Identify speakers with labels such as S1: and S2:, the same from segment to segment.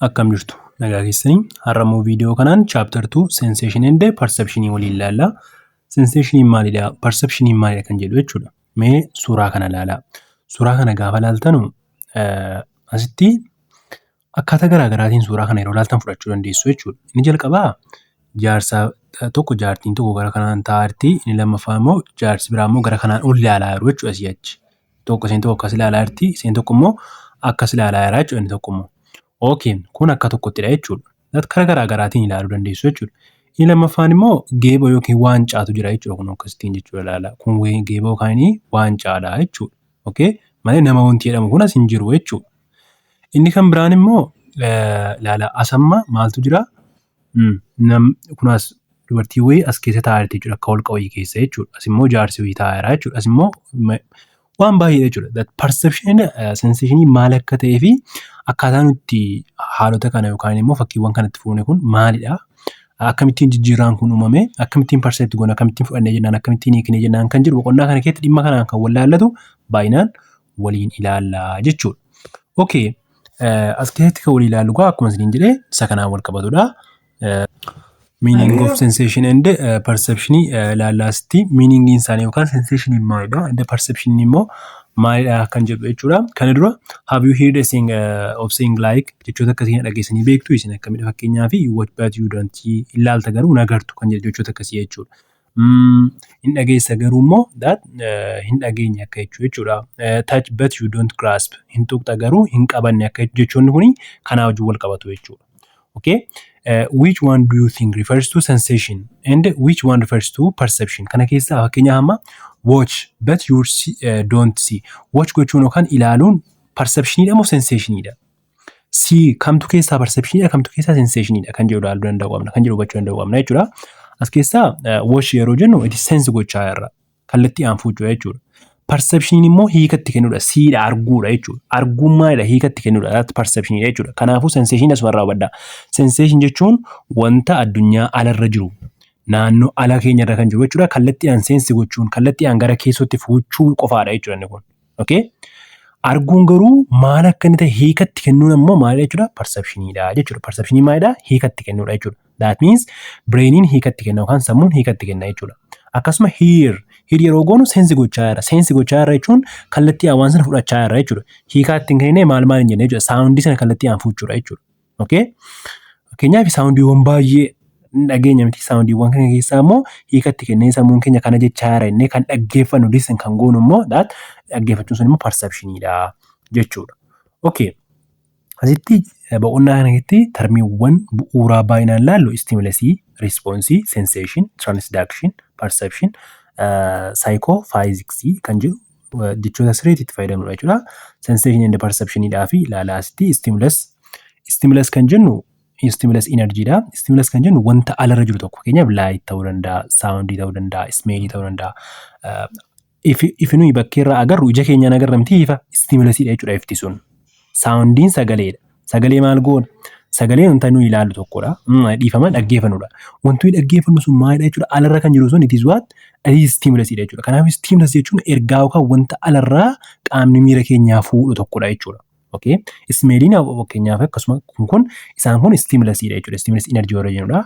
S1: Akkam jirtu nagaa keessanii har'ammoo viidiyoo kanaan chapter 2 sensation and perception waliin ilaalla. Sensation maalidha? Perception maalidha kan jedhu jechuudha. Mee suuraa kana ilaalaa. Suuraa kana gaafa ilaaltanu asitti akkaataa garaa garaatiin suuraa kana yeroo ilaaltan fudhachuu dandeessu jechuudha. Inni jalqabaa jaarsa tokko jaartiin tokko gara kanaan taa'arti, inni lammaffaa immoo jaarsi biraa immoo gara kanaan ol ilaalaa jiru jechuudha asii achi. Isheen tokko akkas ilaalaa jirti, isheen tokko immoo akkas ilaalaa jira jechuudha inni tokko immoo. Okay, kun akka tokkottidha jechuudha. Karaa garaa garaatiin ilaaluu dandeessu jechuudha. Inni lammaffaan immoo geeba yookiin waancaatu jira jechuudha. Kun akkasitiin jechuudha ilaala. Kun geeba yookaan waancaadha jechuudha. Okay, malee nama wanti jedhamu kun as hin jiru jechuudha. Inni kan biraan immoo ilaala asamma maaltu jira? Kunaas dubartii wayii as keessa taa'aa jirti jechuudha. Akka holqa wayii keessa jechuudha. As immoo jaarsi wayii taa'aa jira jechuudha. As immoo waan baay'ee jechuudha. Perception sensation maal akka ta'ee fi akkaataa nuti haalota kana yookaan immoo fakkiiwwan kanatti fuune kun maalidha? Akkamittiin jijjiirraan kun uumame? Akkamittiin percept goona? Akkamittiin fudhannee jennaan? Akkamittiin hiiknee jennaan kan jedhu boqonnaa kana keessatti dhimma kanaan kan wallaallatu baay'inaan waliin ilaallaa jechuudha. Okay, as keessatti kan waliin ilaallu akkuma isiniin jedhee isa kanaan wal qabatudha. Meaning of sensation and perception ilaalaasti. Meaning isaanii yookaan sensation maalidha? And perception immoo maalidha kan jedhu jechuudha. Kana dura have you heard a saying of saying like jechoota akkasii dhageessanii beektu isin akkamidha fakkeenyaaf you watch but you don't ilaalta garuu nagartu kan jedhu jechoota akkasii jechuudha. Hin dhageessa garuu immoo that hin dhageenye akka jechuudha. Touch but you don't grasp hin tuqxa garuu hin qabanne akka jechoonni kuni kanaa wajjin wal qabatu jechuudha. Okay, which one do you think refers to sensation and which one refers to perception? Kana keessaa fakkeenya hamma watch but you don't see. Watch gochuun yookaan ilaaluun perceptionidha moo sensationidha? See kamtu keessaa perceptionidha kamtu keessaa sensationidha kan jedhu ilaaluu danda'u qabna kan jedhu hubachuu danda'u qabna jechuudha. As keessaa watch yeroo jennu it sense gochaa irra kallattii aanfuu jechuudha. Perception immoo hiikatti kennudha. Siidha arguudha jechuudha. Arguummaadha hiikatti kennudha. That's perception jechuudha. Kanaafuu sensation asumarraa hubadhaa. Sensation jechuun wanta addunyaa alarra jiru. Naannoo ala keenyarra kan jiru jechuudha. Kallattii aan seensi gochuun kallattii aan gara keessootti fuuchuu qofaadha jechuudha inni kun. Okay? Arguun garuu maal akka inni ta'e hiikatti kennuun ammoo maalidha jechuudha? Perceptionidha jechuudha. Perceptionii maalidha? Hiikatti kennuudha jechuudha. That means brainiin hiikatti kenna yookaan sammuun hiikatti kenna jechuudha. Akkasuma hear yeroo goonu seensi gochaa irra. Seensi gochaa irra jechuun kallattii waan sana fudhachaa irra jechuudha. Hiikaatti hin kennine maal hin jenne jechuudha. Saawundii sana kallattii aan fuuchuudha jechuudha. Okay? Fakkeenyaaf saawundiiwwan baay'ee dhageenya miti saawundiiwwan kana keessaa immoo hiikatti kennee sammuun keenya kana jechaa irra innee kan dhaggeeffannu listen kan goonu immoo dhaggeeffachuun sun immoo perceptionidha jechuudha. Okay. Asitti boqonnaa kana keessatti termiiwwan bu'uuraa baay'inaan ilaallu stimulusii, responsii, sensation, transduction, perception, psychophysics kan jedhu jechoota sirriitti itti fayyadamnudha jechuudha. Sensation and perceptionidhaa fi ilaalaa asitti stimulus kan jennu stimulus energyidha. Stimulus kan jennu wanta alarra jiru tokko fakkeenyaaf light ta'uu danda'a, soundii ta'uu danda'a, smelii ta'uu danda'a. Ifi nuyi bakkeerraa agarru ija keenyaan agarra miti ifa stimulusidha jechuudha ifti sun. Soundiin sagaleedha. Sagalee maal goona? Sagaleen wanta nuyi ilaallu tokkodha. Dhiifama dhaggeeffannudha. Wanti nuyi dhaggeeffannu sun maalidha jechuudha? Alarra kan jiru sun it is what? It is stimulusidha jechuudha. Kanaaf stimulus jechuun ergaa yookaan wanta alarraa qaamni miira keenyaa fuudhu tokkodha jechuudha. Okay? Smeeliin fakkeenyaaf akkasuma kun isaan kun stimulusidha jechuudha. Stimulus energy warra jennudha.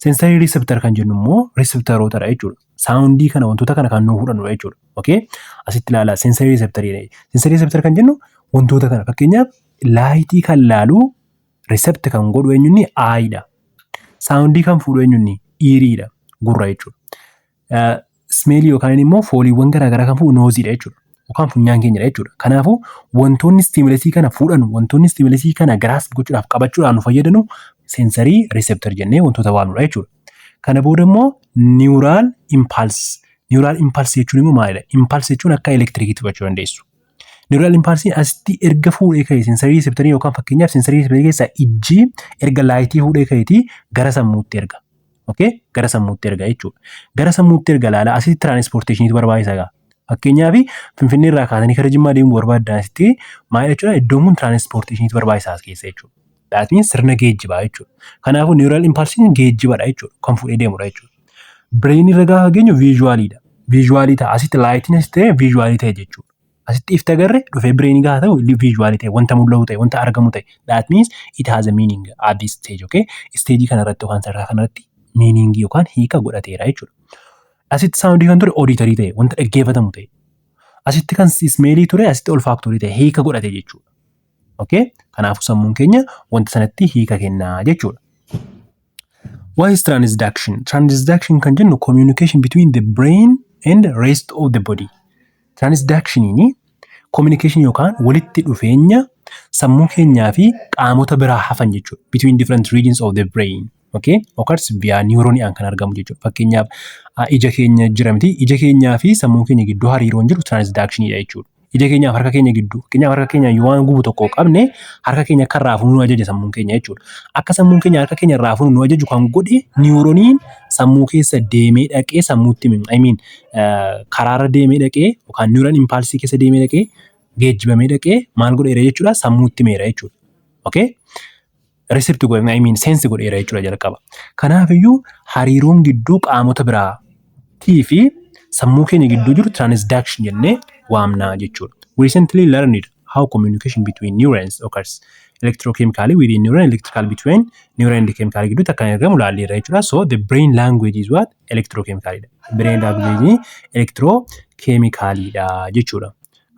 S1: Sensory receptor kan jennu immoo receptorootadha jechuudha. Soundii kana wantoota kana kan nuuf fudhannudha jechuudha. Okay? Asitti ilaalaa sensory receptor jedhee. Sensory receptor kan jennu wantoota kana fakkeenyaaf laayitii kan laalu resept kan godhu eenyunni aayidha. Saawundii kan fuudhu eenyunni iiriidha gurra jechuudha. Smeelii yookaan immoo fooliiwwan garaagaraa kan fuudhu nooziidha jechuudha. Yookaan funyaan keenyadha jechuudha. Kanaafuu wantoonni stimulusii kana fuudhanu wantoonni stimulusii kana grasp gochuudhaaf qabachuudhaan nu fayyadanu sensory receptor jennee wantoota waamnudha jechuudha. Kana booda immoo neural impulse. Neural impulse jechuun immoo maalidha? Impulse jechuun akka elektirikiitti fudhachuu dandeessu. Neural impulse asitti erga fuudhee ka'e sensory receptor yookaan fakkeenyaaf sensory receptor keessaa ijji erga laayitii fuudhee ka'eeti gara sammuutti erga. Okay? Gara sammuutti erga jechuudha. Gara sammuutti erga laala asitti transportationiitu barbaachisaa ga'a. Fakkeenyaaf Finfinnee irraa kaasanii gara Jimmaa deemuu barbaadan asitti maal jechuudha? Iddoon kun transportationiitu barbaachisaa as keessa jechuudha. That means sirna geejjibaa jechuudha. Kanaafuu neural impulse geejjibadha jechuudha. Kan fuudhee deemudha jechuudha. Brain irra gaafa geenyu visualidha. Visualii ta'a. Asitti laayitiin as ta'e visualii ta'e jechuudha. Asitti ifti agarre dhufee bireenii gaafa ta'u visually ta'e wanta mul'atu ta'e wanta argamu ta'e. That means it has a meaning at this stage. Okay? Stage kanarratti yookaan sarara kanarratti meaning yookaan hiika godhateera jechuudha. Asitti soundii kan ture auditory ta'e wanta dhaggeeffatamu ta'e. Asitti kan smeelii ture asitti olfactory ta'e hiika godhate jechuudha. Okay? Kanaafuu sammuun keenya wanta sanatti hiika kennaa jechuudha. What is transduction? Transduction kan jennu communication between the brain and the rest of the body. Transductioniin communication yookaan walitti dhufeenya sammuu keenyaa fi qaamota biraa hafan jechuudha. Between different regions of the brain. Okay? Occurs via neuroniyaan kan argamu jechuudha. Fakkeenyaaf ija keenya jira miti. Ija keenyaa fi sammuu keenya gidduu hariiroon jiru transductioniidha jechuudha. Ija keenyaaf harka keenya gidduu. Fakkeenyaaf harka keenya yoo waan gubu tokko qabne harka keenya akka raafuu nu ajaja sammuun keenya jechuudha. Akka sammuun keenya harka keenya raafuu nu ajaju kan godhe niwuroniin sammuu keessa deemee dhaqee sammuutti karaarra deemee dhaqee yookaan niwuron impaalsii keessa deemee dhaqee geejjibamee dhaqee maal godheera jechuudha sammuutti meera jechuudha. Okay? Recepti godhe seensi godheera jechuudha jalqaba. Kanaafiyyuu hariiroon gidduu qaamota biraatii fi sammuu keenya gidduu jiru transduction jennee waamnaa jechuudha. We recently learned how communication between neurons occurs electrochemically within neuron, electrical between neuron and chemical gidduutti akka argamu ilaalleerra jechuudha. So the brain language is what? Electrochemical. Brain language electrochemical jechuudha.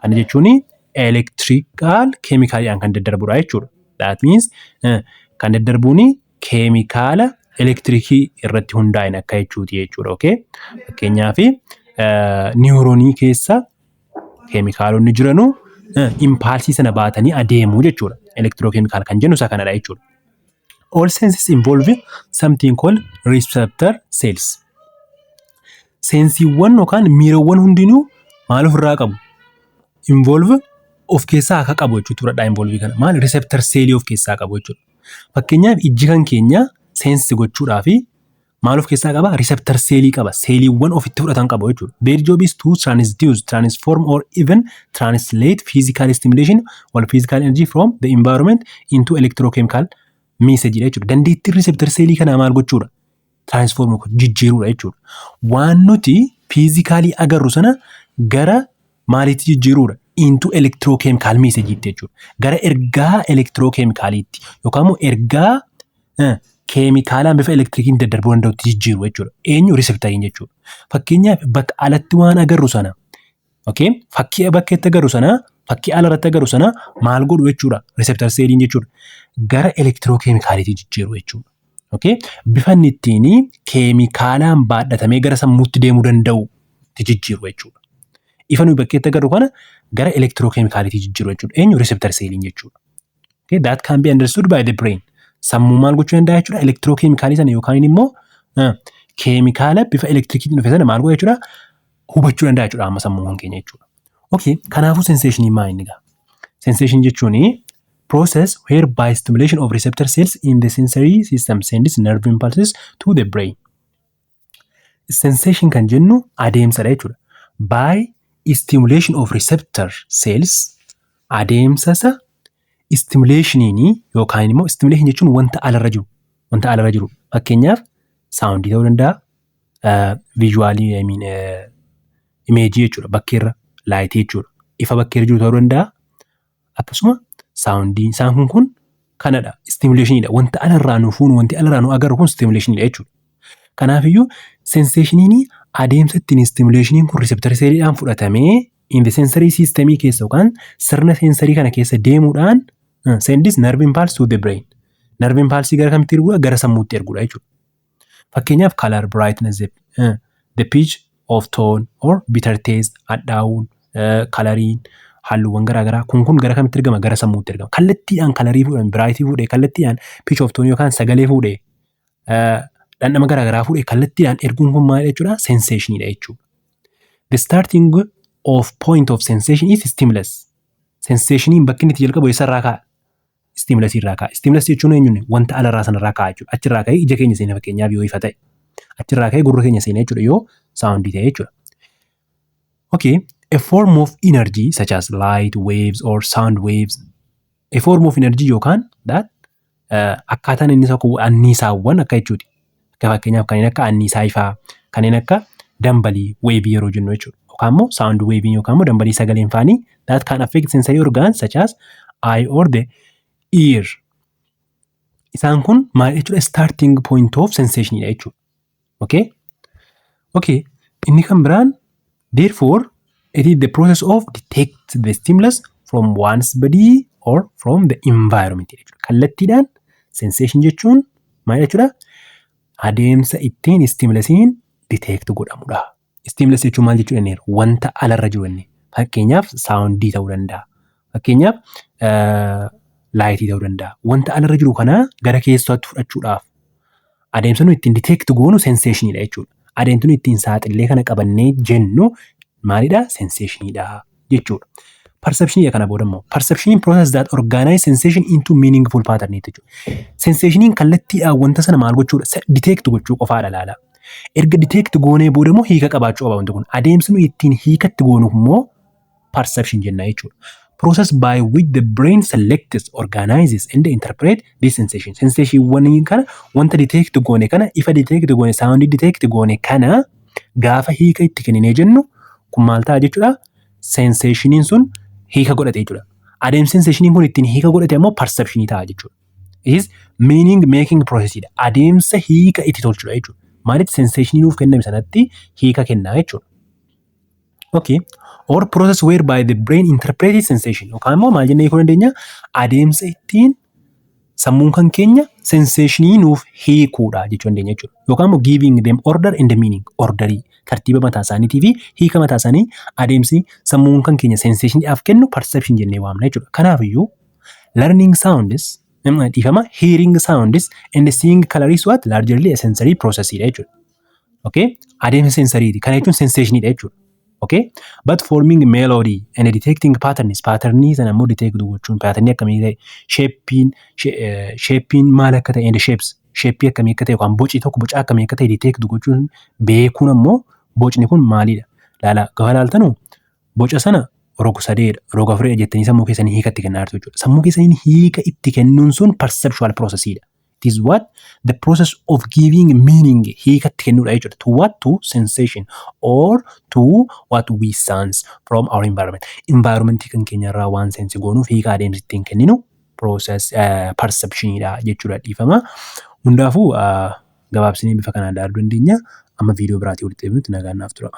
S1: Kana jechuun electrical chemical kan daddarbudha jechuudha. That means kan daddarbuuni keemikaala elektirikii irratti hundaa'in akka jechuuti jechuudha. Okay? Fakkeenyaaf niwuronii keessa keemikaalonni jiranu impaalsii sana baatanii adeemuu jechuudha. Electrochemical kan jennu isa kanadha jechuudha. All senses involve something called receptor cells. Sensiiwwan yookaan miirawwan hundinuu maal ofirraa qabu? Involve of keessaa akka qabu jechuudha. Involve kana maal receptor cell of keessaa qabu jechuudha. Fakkeenyaaf ijji kan keenya sensi gochuudhaa fi maal of keessaa qaba? Receptor cell qaba. Seeliiwwan ofitti fudhatan qaba jechuudha. Their job is to transduce, transform or even translate physical stimulation or physical energy from the environment into electrochemical message jechuudha. Dandeettii receptor cell kanaa maal gochuudha? Transform jijjiiruudha jechuudha. Waan nuti physically agarru sana gara maaliitti jijjiiruudha? Into electrochemical message jechuudha. Gara ergaa electrochemicaliitti yookaan immoo ergaa keemikaalaan bifa elektrikiin daddarbuu danda'utti jijjiiru jechuudha. Eenyu receptoriin jechuudha. Fakkeenyaaf bakka alatti waan agarru sana, okay? Fakkii bakkeetti agarru sana, fakkii alarratti agarru sana maal godhu jechuudha? Receptor celliin jechuudha. Gara electrochemicaliitti jijjiiru jechuudha. Okay? Bifa inni ittiin keemikaalaan baadhatamee gara sammuutti deemuu danda'u jijjiiru jechuudha. Ifa nuyi bakkeetti agarru kana gara electrochemicaliitti jijjiiru jechuudha. Eenyu receptor celliin jechuudha. Okay? That can be understood by the brain. Sammuu maal gochuu danda'a jechuudha? Electrochemicalii sana yookaan immoo keemikaala bifa elektirikiitiin dhufe sana maal godha jechuudha? Hubachuu danda'a jechuudha amma sammuun keenya jechuudha. Okay, kanaafuu sensationii maal inni gaa? Sensation jechuun process whereby stimulation of receptor cells in the sensory system sends nerve impulses to the brain. Sensation kan jennu adeemsadha jechuudha. By stimulation of receptor cells adeemsasa stimulationiin yookaan immoo stimulation jechuun wanta alarra jiru. Fakkeenyaaf soundii ta'uu danda'a, visually image jechuudha. Bakkeerra light jechuudha. Ifa bakkeerra jiru ta'uu danda'a. Akkasuma soundii isaan kun kanadha. Stimulationidha. Wanta alarraa nu fuunu, wanti alarraa nu agarru kun stimulationidha jechuudha. Kanaafiyyuu sensationiin adeemsa ittiin stimulationiin kun receptor celliidhaan fudhatamee in the sensory system keessa yookaan sirna sensory kana keessa deemuudhaan sends nerve impulse to the brain. Nerve impulse gara kamitti erguudha? Gara sammuutti erguudha jechuudha. Fakkeenyaaf color brightness, the pitch of tone or bitter taste, hadhaa'uun, coloriin, halluuwwan garaagaraa kun gara kamitti ergama? Gara sammuutti ergama. Kallattiidhaan colorii fuudhan, brightii fuudhee, kallattiidhaan pitch of tone yookaan sagalee fuudhee, dhandhama garaagaraa fuudhee kallattiidhaan erguun kun maal jechuudha? Sensationidha jechuudha. The starting of point of sensation is stimulus. Sensationiin bakki inni itti jalqabu eessarraa ka'a? Stimulus irraa ka'a. Stimulus jechuun eenyuun wanta alarraa sanarraa ka'a jechuudha. Achirraa ka'ee ija keenya seenaa fakkeenyaaf yoo ifa ta'e. Achirraa ka'ee gurra keenya seenaa jechuudha yoo soundii ta'e jechuudha. Okay, a form of energy such as light waves or sound waves. A form of energy yookaan that akkaataan inni tokko anniisaawwan akka jechuuti. Akka fakkeenyaaf kanneen akka anniisaa ifaa, kanneen akka dambalii weebii yeroo jennu jechuudha. yookaan immoo sound waving yookaan immoo dambalii sagaleen faanii that can affect sensory organs such as eye or the ear. Isaan kun maal jechuudha? Starting point of sensation dha jechuudha. Okay. Inni kan biraan therefore it is the process of detect the stimulus from one's body or from the environment jechuudha. Kallattiidhaan sensation jechuun maal jechuudha? Adeemsa ittiin stimulusiin detect godhamudha. Stimulus jechuun maal jechuudha? Wanta alarra jiru inni. Fakkeenyaaf soundii ta'uu danda'a. Fakkeenyaaf laayitii ta'uu danda'a. Wanta alarra jiru kana gara keessaatti fudhachuudhaaf adeemsa nuyi ittiin detect goonu sensationidha jechuudha. Adeemsa nuyi ittiin saaxillee kana qabannee jennu maalidha? Sensationidha jechuudha. Perception kana booda immoo perception process that organize sensation into meaningful pattern jechuudha. Sensationiin kallattiidhaan wanta sana maal gochuudha? Detect gochuu qofaadha laala. Erga detect goonee booda immoo hiika qabaachuu qaba wanti kun. Adeemsa nuyi ittiin hiikatti goonu immoo perception jenna jechuudha. Process by which the brain selects, organizes and interprets this sensation. Sensation kana wanta detect goone kana ifa detect goone sound detect goone kana gaafa hiika itti kenninee jennu kun maal ta'a jechuudha? Sensationiin sun hiika godhate jechuudha. Adeemsi sensationiin kun ittiin hiika godhate ammoo perceptionii ta'a jechuudha. Is meaning making processidha. Adeemsa hiika itti tolchudha jechuudha. Maaliif sensationii nuuf kenname sanatti hiika kennaa jechuudha. Okay. Or process whereby the brain interprets sensation. Yookaan immoo maal jennee hiikuu dandeenya? Adeemsa ittiin sammuun kan keenya sensationii nuuf hiikuudha jechuu dandeenya jechuudha. Yookaan immoo giving them order and meaning. Orderii tartiiba mataa isaaniitii fi hiika mataa isaanii adeemsi sammuun kan keenya sensationiidhaaf kennu perception jennee waamna jechuudha. Kanaafiyyuu learning sounds hearing sounds and seeing color is what largely a sensory processidha jechuudha. Okay? Adeemsa sensoriiti. Kana jechuun sensationidha jechuudha. Okay, but forming melody and detecting patterns sana immoo detect gochuun pattern akkamii ta'e shaping maal akka ta'e and shapes shape akkamii akka ta'e yookaan boci tokko boca akkamii akka ta'e detect gochuun beekuun ammoo bocni kun maalidha? Laala gaafa laaltanu boca sana roga sadeedha roga afuridha jettanii sammuu keessanii hiika itti kennaa jirtu jechuudha. Sammuu keessanii hiika itti kennuun sun perceptual processidha. It is what? The process of giving meaning hiika itti kennuudha jechuudha. To what? To sensation or to what we sense from our environment. Environment kan keenya irraa waan sensi goonuuf hiika adeemsi ittiin kenninu process perceptionidha jechuudha dhiifama. Hundaafuu gabaabsinee bifa kanaan ilaaluu dandeenya. Amma viidiyoo biraatii walitti deebinutti nagaan naaf tura.